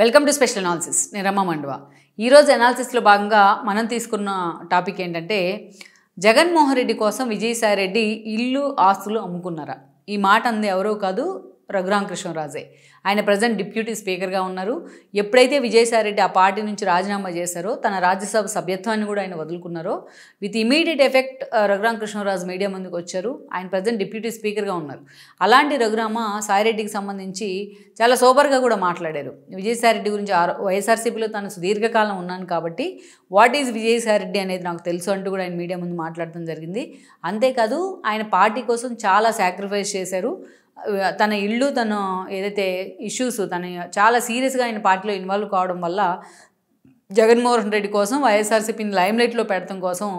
Welcome to special analysis. నేను రమ మండువా. ఈరోజు అనాలిసిస్లో భాగంగా మనం తీసుకున్న టాపిక్ ఏంటంటే, జగన్మోహన్ రెడ్డి కోసం విజయసాయి రెడ్డి ఇల్లు ఆస్తులు అమ్ముకున్నారా? ఈ మాట అంది ఎవరో కాదు, రఘురామకృష్ణరాజే. ఆయన ప్రజెంట్ డిప్యూటీ స్పీకర్గా ఉన్నారు. ఎప్పుడైతే విజయసాయి రెడ్డి ఆ పార్టీ నుంచి రాజీనామా చేశారో, తన రాజ్యసభ సభ్యత్వాన్ని కూడా ఆయన వదులుకున్నారో, with immediate effect Raghuramakrishnaraju media ముందుకు వచ్చారు. ఆయన ప్రజెంట్ డిప్యూటీ స్పీకర్గా ఉన్నారు. అలాంటి రఘురామ సాయిరెడ్డికి సంబంధించి చాలా సోబర్గా కూడా మాట్లాడారు. విజయసాయి రెడ్డి గురించి వైఎస్ఆర్సీపీలో తాను సుదీర్ఘకాలం ఉన్నాను కాబట్టి వాట్ ఈజ్ విజయసాయి రెడ్డి అనేది నాకు తెలుసు అంటూ కూడా ఆయన మీడియా ముందు మాట్లాడటం జరిగింది. అంతేకాదు, ఆయన పార్టీ కోసం చాలా సాక్రిఫైస్ చేశారు. తన ఇల్లు, తన ఏదైతే ఇష్యూస్, తన చాలా సీరియస్గా ఆయన పార్టీలో ఇన్వాల్వ్ కావడం వల్ల జగన్మోహన్ రెడ్డి కోసం వైఎస్ఆర్సీపీని లైమ్లైట్లో పెట్టడం కోసం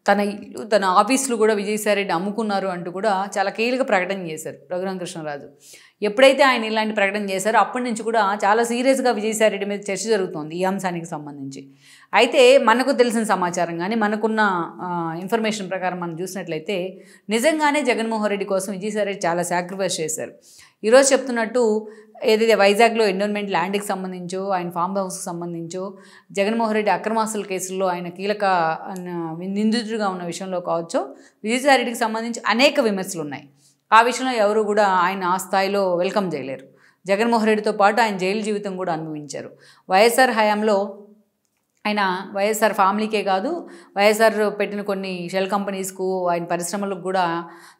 తన ఇల్లు, తన ఆఫీసులు కూడా విజయసాయి రెడ్డి అమ్ముకున్నారు అంటూ కూడా చాలా కీలక ప్రకటన చేశారు రఘురామకృష్ణరాజు. ఎప్పుడైతే ఆయన ఇలాంటి ప్రకటన చేశారో అప్పటి నుంచి కూడా చాలా సీరియస్గా విజయసాయి రెడ్డి మీద చర్చ జరుగుతోంది ఈ అంశానికి సంబంధించి. అయితే మనకు తెలిసిన సమాచారం కానీ, మనకున్న ఇన్ఫర్మేషన్ ప్రకారం మనం చూసినట్లయితే నిజంగానే జగన్మోహన్ రెడ్డి కోసం విజయసాయి రెడ్డి చాలా సాక్రిఫైస్ చేశారు. ఈరోజు చెప్తున్నట్టు ఏదైతే వైజాగ్లో ఎండోన్మెంట్ ల్యాండ్కి సంబంధించో, ఆయన ఫామ్ హౌస్కి సంబంధించో, జగన్మోహన్ రెడ్డి అక్రమాస్తుల కేసుల్లో ఆయన కీలక నిందితుడిగా ఉన్న విషయంలో కావచ్చో, విజయసాయి రెడ్డికి సంబంధించి అనేక విమర్శలు ఉన్నాయి. ఆ విషయంలో ఎవరు కూడా ఆయన ఆ స్థాయిలో వెల్కమ్ చేయలేరు. జగన్మోహన్ రెడ్డితో పాటు ఆయన జైలు జీవితం కూడా అనుభవించారు. వైఎస్ఆర్ హయాంలో ఆయన వైఎస్ఆర్ ఫ్యామిలీకే కాదు, వైఎస్ఆర్ పెట్టిన కొన్ని షెల్ కంపెనీస్కు, ఆయన పరిశ్రమలకు కూడా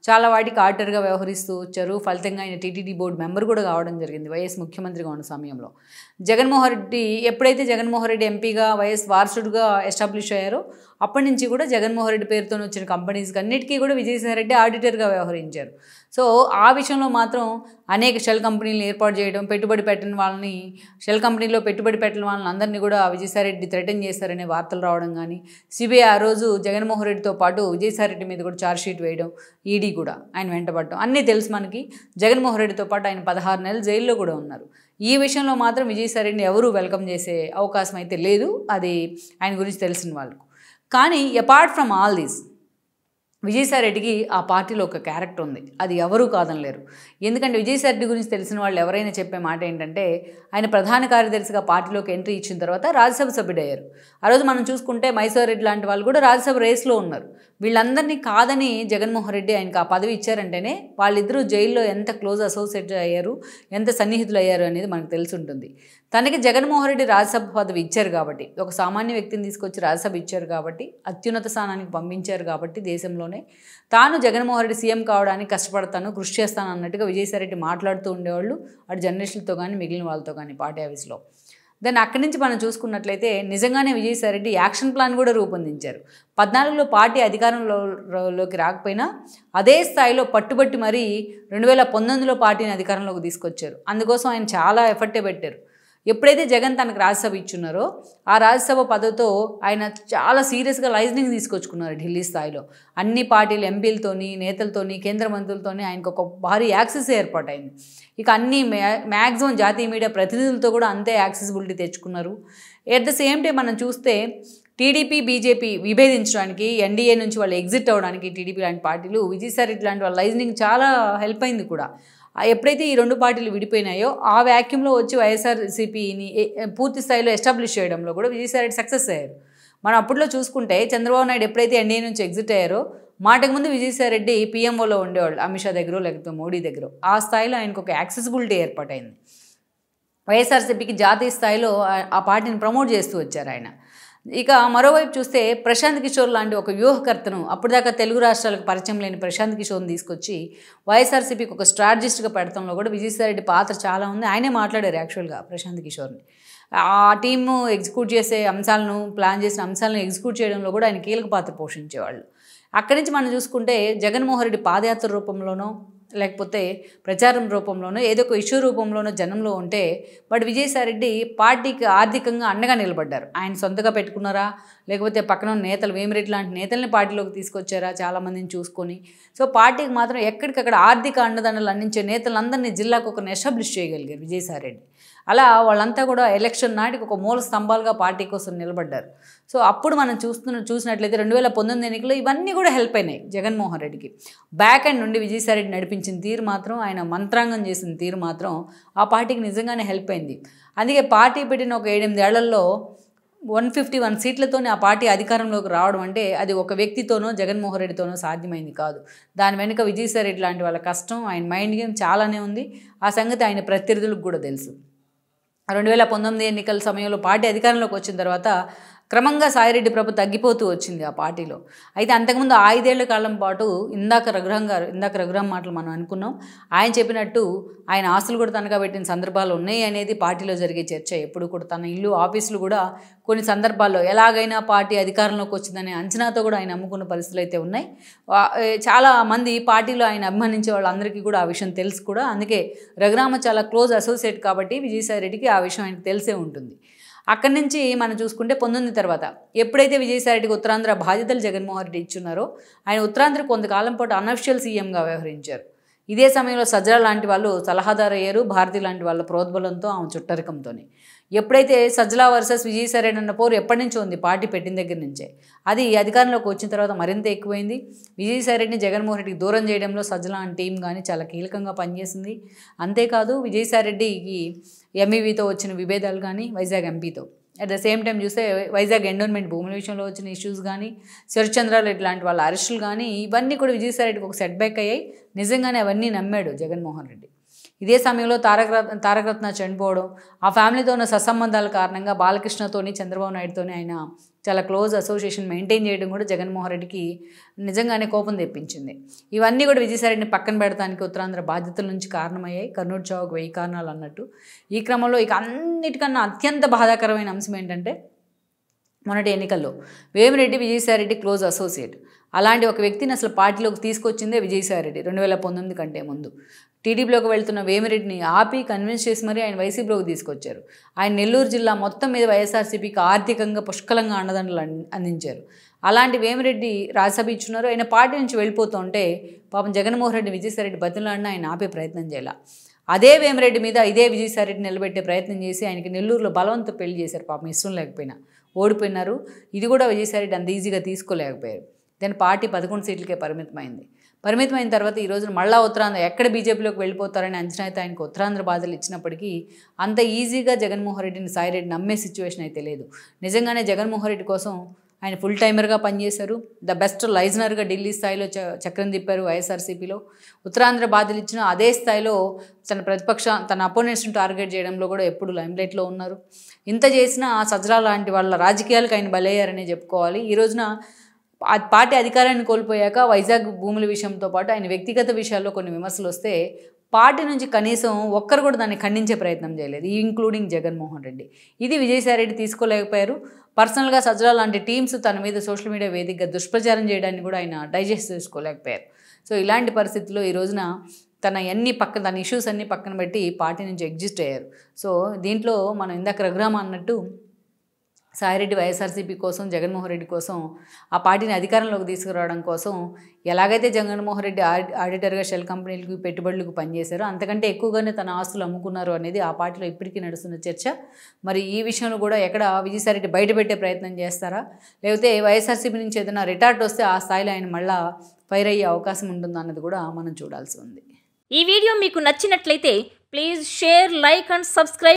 చాలా వాటికి ఆడిటర్గా వ్యవహరిస్తూ వచ్చారు. ఫలితంగా ఆయన టీటీడీ బోర్డు మెంబర్ కూడా కావడం జరిగింది వైఎస్ ముఖ్యమంత్రిగా ఉన్న సమయంలో. జగన్మోహన్ రెడ్డి ఎప్పుడైతే జగన్మోహన్ రెడ్డి ఎంపీగా వైఎస్ వారసుడుగా ఎస్టాబ్లిష్ అయ్యారో అప్పటి నుంచి కూడా జగన్మోహన్ రెడ్డి పేరుతో వచ్చిన కంపెనీస్కి అన్నిటికీ కూడా విజయసాయి రెడ్డి ఆడిటర్గా వ్యవహరించారు. సో ఆ విషయంలో మాత్రం అనేక షెల్ కంపెనీలను ఏర్పాటు చేయడం, పెట్టుబడి పెట్టిన వాళ్ళని, షెల్ కంపెనీలో పెట్టుబడి పెట్టిన వాళ్ళని అందరినీ కూడా విజయసాయి రెడ్డి థ్రెటన్ చేశారనే వార్తలు రావడం కానీ, సిబిఐ ఆ రోజు జగన్మోహన్ రెడ్డితో పాటు విజయసాయి రెడ్డి మీద కూడా ఛార్జ్షీట్ వేయడం, ఈడీ కూడా ఆయన వెంటబడటం అన్నీ తెలుసు మనకి. జగన్మోహన్ రెడ్డితో పాటు ఆయన 16 నెలలు జైల్లో కూడా ఉన్నారు. ఈ విషయంలో మాత్రం విజయసాయి రెడ్డిని ఎవరూ వెల్కమ్ చేసే అవకాశం అయితే లేదు, అది ఆయన గురించి తెలిసిన వాళ్ళకు. కానీ apart from all these, Vijayasai రెడ్డికి ఆ పార్టీలో ఒక క్యారెక్టర్ ఉంది, అది ఎవరూ కాదనలేరు. ఎందుకంటే విజయసాయి రెడ్డి గురించి తెలిసిన వాళ్ళు ఎవరైనా చెప్పే మాట ఏంటంటే, ఆయన ప్రధాన కార్యదర్శిగా పార్టీలోకి ఎంట్రీ ఇచ్చిన తర్వాత రాజ్యసభ సభ్యుడయ్యారు. ఆ రోజు మనం చూసుకుంటే మైసూర్ రెడ్డి లాంటి వాళ్ళు కూడా రాజ్యసభ రేస్లో ఉన్నారు. వీళ్ళందరినీ కాదని జగన్మోహన్ రెడ్డి ఆయనకు ఆ పదవి ఇచ్చారంటేనే వాళ్ళిద్దరూ జైల్లో ఎంత క్లోజ్ అసోసియేట్ అయ్యారు, ఎంత సన్నిహితులు అయ్యారు అనేది మనకు తెలిసి ఉంటుంది. తనకి జగన్మోహన్ రెడ్డి రాజ్యసభ పదవి ఇచ్చారు కాబట్టి, ఒక సామాన్య వ్యక్తిని తీసుకొచ్చి రాజ్యసభ ఇచ్చారు కాబట్టి, అత్యున్నత స్థానానికి పంపించారు కాబట్టి దేశంలోనే, తాను జగన్మోహన్ రెడ్డి సీఎం కావడానికి కష్టపడతాను, కృషి చేస్తాను అన్నట్టుగా విజయసాయి రెడ్డి మాట్లాడుతూ ఉండేవాళ్ళు అటు జర్నలిస్టులతో కానీ, మిగిలిన వాళ్ళతో కానీ పార్టీ ఆఫీస్లో. దాన్ని అక్కడి నుంచి మనం చూసుకున్నట్లయితే నిజంగానే విజయసాయి రెడ్డి యాక్షన్ ప్లాన్ కూడా రూపొందించారు. 14లో పార్టీ అధికారంలోకి రాకపోయినా అదే స్థాయిలో పట్టుబట్టి మరీ 2019లో పార్టీని అధికారంలోకి తీసుకొచ్చారు. అందుకోసం ఆయన చాలా ఎఫర్టే పెట్టారు. ఎప్పుడైతే జగన్ తనకు రాజ్యసభ ఇచ్చున్నారో ఆ రాజ్యసభ పదవితో ఆయన చాలా సీరియస్గా లైజనింగ్ తీసుకొచ్చుకున్నారు ఢిల్లీ స్థాయిలో. అన్ని పార్టీల ఎంపీలతోని, నేతలతోని, కేంద్ర మంత్రులతోని ఆయనకు ఒక భారీ యాక్సెస్ ఏర్పాటైంది. ఇక అన్ని మ్యాక్సిమం జాతీయ మీడియా ప్రతినిధులతో కూడా అంతే యాక్సెసిబిలిటీ తెచ్చుకున్నారు. ఎట్ ద సేమ్ టైం మనం చూస్తే టీడీపీ, బీజేపీ విభేదించడానికి, ఎన్డీఏ నుంచి వాళ్ళు ఎగ్జిట్ అవ్వడానికి టీడీపీ లాంటి పార్టీలు, విజయసాయి రెడ్డి లాంటి వాళ్ళ లైజనింగ్ చాలా హెల్ప్ అయింది కూడా. ఎప్పుడైతే ఈ రెండు పార్టీలు విడిపోయినాయో ఆ వ్యాక్యూమ్లో వచ్చి వైఎస్ఆర్సీపీని పూర్తి స్థాయిలో ఎస్టాబ్లిష్ చేయడంలో కూడా విజయసాయి రెడ్డి సక్సెస్ అయ్యారు. మనం అప్పట్లో చూసుకుంటే చంద్రబాబు నాయుడు ఎప్పుడైతే ఎన్డీఏ నుంచి ఎగ్జిట్ అయ్యారో మాటకు ముందు విజయసాయి రెడ్డి పీఎంఓలో ఉండేవాళ్ళు, అమిత్ షా దగ్గర లేకపోతే మోడీ దగ్గర. ఆ స్థాయిలో ఆయనకు ఒక యాక్సెసిబిలిటీ ఏర్పాటైంది. వైఎస్ఆర్సీపీకి జాతీయ స్థాయిలో ఆ పార్టీని ప్రమోట్ చేస్తూ వచ్చారు ఆయన. ఇక మరోవైపు చూస్తే ప్రశాంత్ కిషోర్ లాంటి ఒక వ్యూహకర్తను, అప్పటిదాకా తెలుగు రాష్ట్రాలకు పరిచయం లేని ప్రశాంత్ కిషోర్ని తీసుకొచ్చి వైఎస్ఆర్సీపీకి ఒక స్ట్రాటజిస్ట్గా పెడతంలో కూడా విజయసాయి రెడ్డి పాత్ర చాలా ఉంది. ఆయనే మాట్లాడారు యాక్చువల్గా ప్రశాంత్ కిషోర్ని. ఆ టీము ఎగ్జిక్యూట్ చేసే అంశాలను, ప్లాన్ చేసిన అంశాలను ఎగ్జిక్యూట్ చేయడంలో కూడా ఆయన కీలక పాత్ర పోషించేవాళ్ళు. అక్కడి నుంచి మనం చూసుకుంటే జగన్మోహన్ రెడ్డి పాదయాత్ర రూపంలోనో లేకపోతే ప్రచారం రూపంలోనో ఏదో ఒక ఇష్యూ రూపంలోనో జనంలో ఉంటే, బట్ విజయసాయి రెడ్డి పార్టీకి ఆర్థికంగా అండగా నిలబడ్డారు. ఆయన సొంతగా పెట్టుకున్నారా, లేకపోతే పక్కన నేతలు, వేమిరెడ్డి లాంటి నేతల్ని పార్టీలోకి తీసుకొచ్చారా చాలామందిని చూసుకొని. సో పార్టీకి మాత్రం ఎక్కడికక్కడ ఆర్థిక అండదండలు అందించే నేతలందరినీ జిల్లాకు ఒకరిని ఎస్టాబ్లిష్ చేయగలిగారు విజయసాయి రెడ్డి. అలా వాళ్ళంతా కూడా ఎలక్షన్ నాటికి ఒక మూల స్తంభాలుగా పార్టీ కోసం నిలబడ్డారు. సో అప్పుడు మనం చూసినట్లయితే 2019 ఎన్నికల్లో ఇవన్నీ కూడా హెల్ప్ అయినాయి జగన్మోహన్ రెడ్డికి. బ్యాక్ ఎండ్ నుండి విజయసాయిరెడ్డి నడిపించిన తీరు మాత్రం, ఆయన మంత్రాంగం చేసిన తీరు మాత్రం ఆ పార్టీకి నిజంగానే హెల్ప్ అయింది. అందుకే పార్టీ పెట్టిన ఒక 7-8 ఏళ్లలో 151 సీట్లతోనే ఆ పార్టీ అధికారంలోకి రావడం అంటే అది ఒక వ్యక్తితోనో జగన్మోహన్ రెడ్డితోనో సాధ్యమైంది కాదు. దాని వెనుక విజయసాయిరెడ్డి లాంటి వాళ్ళ కష్టం, ఆయన మైండ్ గేమ్ చాలానే ఉంది. ఆ సంగతి ఆయన ప్రత్యర్థులకు కూడా తెలుసు. 2019 ఎన్నికల సమయంలో పార్టీ అధికారంలోకి వచ్చిన తర్వాత క్రమంగా సాయిరెడ్డి ప్రభ తగ్గిపోతూ వచ్చింది ఆ పార్టీలో. అయితే అంతకుముందు 5 ఏళ్ల కాలం పాటు ఇందాక రఘురాం మాటలు మనం అనుకున్నాం. ఆయన చెప్పినట్టు ఆయన ఆస్తులు కూడా తనఖా పెట్టిన సందర్భాలు ఉన్నాయి అనేది పార్టీలో జరిగే చర్చ. ఎప్పుడు కూడా తన ఇల్లు, ఆఫీసులు కూడా కొన్ని సందర్భాల్లో ఎలాగైనా పార్టీ అధికారంలోకి వచ్చిందనే అంచనాతో కూడా ఆయన అమ్ముకున్న పరిస్థితులు అయితే ఉన్నాయి. చాలా మంది పార్టీలో ఆయన అభిమానించే వాళ్ళందరికీ కూడా ఆ విషయం తెలుసు కూడా. అందుకే రఘురామ చాలా క్లోజ్ అసోసియేట్ కాబట్టి విజయసాయిరెడ్డికి ఆ విషయం ఆయనకు తెలిసే ఉంటుంది. అక్కడి నుంచి మనం చూసుకుంటే 19 తర్వాత ఎప్పుడైతే విజయసాయిరెడ్డికి ఉత్తరాంధ్ర బాధ్యతలు జగన్మోహన్ రెడ్డి ఇచ్చున్నారో ఆయన ఉత్తరాంధ్ర కొంతకాలం పాటు అనఫిషియల్ సీఎంగా వ్యవహరించారు. ఇదే సమయంలో సజ్జల లాంటి వాళ్ళు సలహాదారు అయ్యారు, భారతి లాంటి వాళ్ళ ప్రోద్బలంతో, ఆమె చుట్టరికంతోనే. ఎప్పుడైతే సజ్జల వర్సెస్ విజయసాయిరెడ్డి అన్న పోరు ఎప్పటి నుంచో ఉంది, పార్టీ పెట్టిన దగ్గర నుంచే. అది అధికారంలోకి వచ్చిన తర్వాత మరింత ఎక్కువైంది. విజయసాయిరెడ్డిని జగన్మోహన్ రెడ్డికి దూరం చేయడంలో సజ్జల అండ్ టీం కానీ చాలా కీలకంగా పనిచేసింది. అంతేకాదు విజయసాయిరెడ్డికి ఎంఈవీతో వచ్చిన విభేదాలు కానీ, వైజాగ్ ఎంపీతో అట్ ద సేమ్ టైం చూస్తే వైజాగ్ ఎండోన్మెంట్ భూముల విషయంలో వచ్చిన ఇష్యూస్ కానీ, శరత్చంద్రారెడ్డి లాంటి వాళ్ళ అరెస్టులు కానీ, ఇవన్నీ కూడా విజయసాయిరెడ్డికి ఒక సెట్ బ్యాక్ అయ్యాయి. నిజంగానే అవన్నీ నమ్మాడు జగన్మోహన్ రెడ్డి. ఇదే సమయంలో తారకరత్న చనిపోవడం, ఆ ఫ్యామిలీతో ఉన్న సత్సంబంధాల కారణంగా బాలకృష్ణతోని, చంద్రబాబు నాయుడుతోని ఆయన చాలా క్లోజ్ అసోసియేషన్ మెయింటైన్ చేయడం కూడా జగన్మోహన్ రెడ్డికి నిజంగానే కోపం తెప్పించింది. ఇవన్నీ కూడా విజయసాయిరెడ్డిని పక్కన పెడతానికి ఉత్తరాంధ్ర బాధ్యతల నుంచి కారణమయ్యాయి. కర్నూలు చావుకు 1000 కారణాలు అన్నట్టు. ఈ క్రమంలో ఇక అన్నిటికన్నా అత్యంత బాధాకరమైన అంశం ఏంటంటే మొన్నటి ఎన్నికల్లో వేమిరెడ్డి విజయసాయిరెడ్డి క్లోజ్ అసోసియేట్. అలాంటి ఒక వ్యక్తిని అసలు పార్టీలోకి తీసుకొచ్చిందే విజయసాయిరెడ్డి 2019 కంటే ముందు. టీడీపీలోకి వెళ్తున్న వేమిరెడ్డిని ఆపి కన్విన్స్ చేసి మరీ ఆయన వైసీపీలోకి తీసుకొచ్చారు. ఆయన నెల్లూరు జిల్లా మొత్తం మీద వైఎస్ఆర్సీపీకి ఆర్థికంగా పుష్కలంగా అండదండలు అందించారు. అలాంటి వేమిరెడ్డి రాజ్యసభ ఇచ్చున్నారు. ఆయన పార్టీ నుంచి వెళ్ళిపోతుంటే పాపం జగన్మోహన్ రెడ్డి విజయసాయిరెడ్డి బతిలాడినా ఆయన ఆపే ప్రయత్నం చేయాల. అదే వేమిరెడ్డి మీద ఇదే విజయసాయిరెడ్డి నిలబెట్టే ప్రయత్నం చేసి ఆయనకి నెల్లూరులో బలవంతం పెళ్లి చేశారు. పాపం ఇష్టం లేకపోయినా ఓడిపోయినారు. ఇది కూడా విజయసాయిరెడ్డి అంత ఈజీగా తీసుకోలేకపోయారు. దాని పార్టీ 11 సీట్లకే పరిమితమైన తర్వాత ఈ రోజున మళ్ళా ఉత్తరాంధ్ర ఎక్కడ బీజేపీలోకి వెళ్ళిపోతారని అంచనా అయితే ఆయనకు ఉత్తరాంధ్ర బాధలు ఇచ్చినప్పటికీ అంత ఈజీగా జగన్మోహన్ రెడ్డిని సాయిరెడ్డి నమ్మే సిచ్యువేషన్ అయితే లేదు. నిజంగానే జగన్మోహన్ రెడ్డి కోసం ఆయన ఫుల్ టైమర్గా పనిచేశారు. ద బెస్ట్ లైజనర్గా ఢిల్లీ స్థాయిలో చక్రం తిప్పారు వైఎస్ఆర్సీపీలో. ఉత్తరాంధ్ర బాధలు ఇచ్చిన అదే స్థాయిలో తన అపోనెంట్స్ని టార్గెట్ చేయడంలో కూడా ఎప్పుడు లైమ్లైట్లో ఉన్నారు. ఇంత చేసినా సజ్జల లాంటి వాళ్ళ రాజకీయాలకు ఆయన బలయ్యారనే చెప్పుకోవాలి. ఈ రోజున పార్టీ అధికారాన్ని కోల్పోయాక వైజాగ్ భూముల విషయంతో పాటు ఆయన వ్యక్తిగత విషయాల్లో కొన్ని విమర్శలు వస్తే పార్టీ నుంచి కనీసం ఒక్కరు కూడా దాన్ని ఖండించే ప్రయత్నం చేయలేదు, ఇంక్లూడింగ్ జగన్మోహన్ రెడ్డి. ఇది విజయసాయిరెడ్డి తీసుకోలేకపోయారు. పర్సనల్గా సజ్జల లాంటి టీమ్స్ తన మీద సోషల్ మీడియా వేదికగా దుష్ప్రచారం చేయడాన్ని కూడా ఆయన డైజెస్ట్ చేసుకోలేకపోయారు. సో ఇలాంటి పరిస్థితుల్లో ఈ రోజున తన ఇష్యూస్ అన్నీ పక్కన పెట్టి పార్టీ నుంచి ఎగ్జిస్ట్ అయ్యారు. సో దీంట్లో మనం ఇందాక రఘురామ అన్నట్టు సాయిరెడ్డి వైఎస్ఆర్సీపీ కోసం, జగన్మోహన్ రెడ్డి కోసం, ఆ పార్టీని అధికారంలోకి తీసుకురావడం కోసం ఎలాగైతే జగన్మోహన్ రెడ్డి ఆడిటర్గా షెల్ కంపెనీలకు పెట్టుబడులకు పనిచేశారో అంతకంటే ఎక్కువగానే తన ఆస్తులు అమ్ముకున్నారు అనేది ఆ పార్టీలో ఇప్పటికీ నడుస్తున్న చర్చ. మరి ఈ విషయంలో కూడా ఎక్కడ విజయసాయిరెడ్డి బయటపెట్టే ప్రయత్నం చేస్తారా, లేకపోతే వైఎస్ఆర్సీపీ నుంచి ఏదైనా రిటార్ట్ వస్తే ఆ స్థాయిలో ఆయన మళ్ళా ఫైర్ అయ్యే అవకాశం ఉంటుందా అన్నది కూడా మనం చూడాల్సి ఉంది. ఈ వీడియో మీకు నచ్చినట్లయితే please share, like and subscribe.